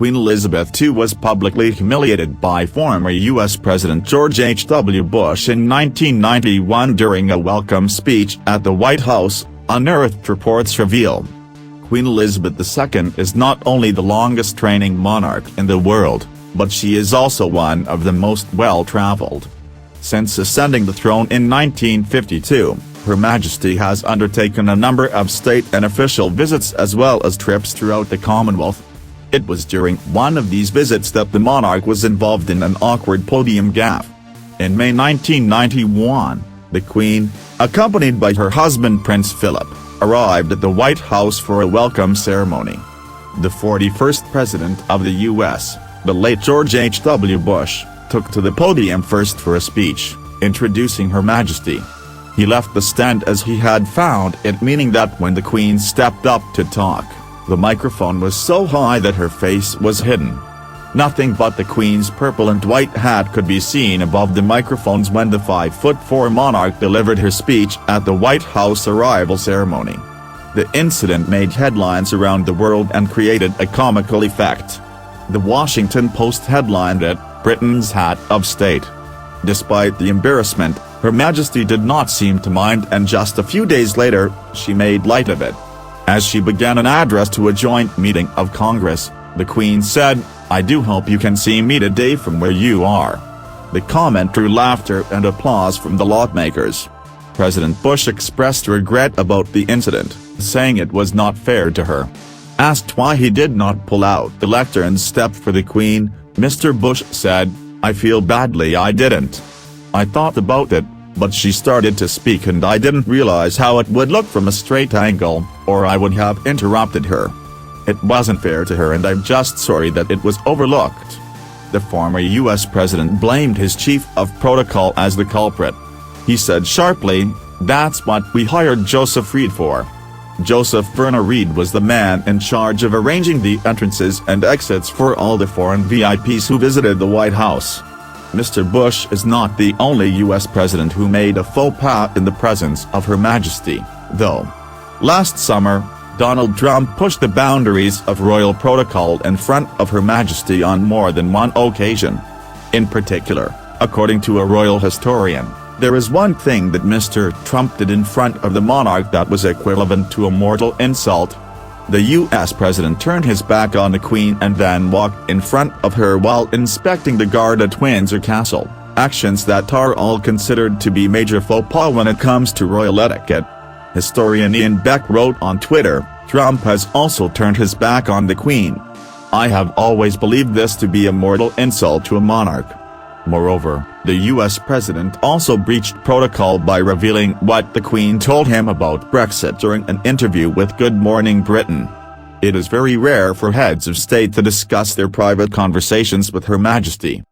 Queen Elizabeth II was publicly humiliated by former U.S. President George H.W. Bush in 1991 during a welcome speech at the White House, unearthed reports reveal. Queen Elizabeth II is not only the longest-reigning monarch in the world, but she is also one of the most well-traveled. Since ascending the throne in 1952, Her Majesty has undertaken a number of state and official visits as well as trips throughout the Commonwealth. It was during one of these visits that the monarch was involved in an awkward podium gaffe. In May 1991, the Queen, accompanied by her husband Prince Philip, arrived at the White House for a welcome ceremony. The 41st President of the U.S., the late George H.W. Bush, took to the podium first for a speech, introducing Her Majesty. He left the stand as he had found it, meaning that when the Queen stepped up to talk, the microphone was so high that her face was hidden. Nothing but the Queen's purple and white hat could be seen above the microphones when the 5'4" monarch delivered her speech at the White House arrival ceremony. The incident made headlines around the world and created a comical effect. The Washington Post headlined it, "Britain's Hat of State." Despite the embarrassment, Her Majesty did not seem to mind, and just a few days later, she made light of it. As she began an address to a joint meeting of Congress, the Queen said, "I do hope you can see me today from where you are." The comment drew laughter and applause from the lawmakers. President Bush expressed regret about the incident, saying it was not fair to her. Asked why he did not pull out the lectern and step for the Queen, Mr. Bush said, "I feel badly I didn't. I thought about it, but she started to speak and I didn't realize how it would look from a straight angle, or I would have interrupted her. It wasn't fair to her and I'm just sorry that it was overlooked." The former U.S. president blamed his chief of protocol as the culprit. He said sharply, "That's what we hired Joseph Reed for." Joseph Verner Reed was the man in charge of arranging the entrances and exits for all the foreign VIPs who visited the White House. Mr. Bush is not the only U.S. president who made a faux pas in the presence of Her Majesty, though. Last summer, Donald Trump pushed the boundaries of royal protocol in front of Her Majesty on more than one occasion. In particular, according to a royal historian, there is one thing that Mr. Trump did in front of the monarch that was equivalent to a mortal insult. The U.S. president turned his back on the Queen and then walked in front of her while inspecting the guard at Windsor Castle, actions that are all considered to be major faux pas when it comes to royal etiquette. Historian Ian Beck wrote on Twitter, "Trump has also turned his back on the Queen. I have always believed this to be a mortal insult to a monarch." Moreover, the U.S. president also breached protocol by revealing what the Queen told him about Brexit during an interview with Good Morning Britain. It is very rare for heads of state to discuss their private conversations with Her Majesty.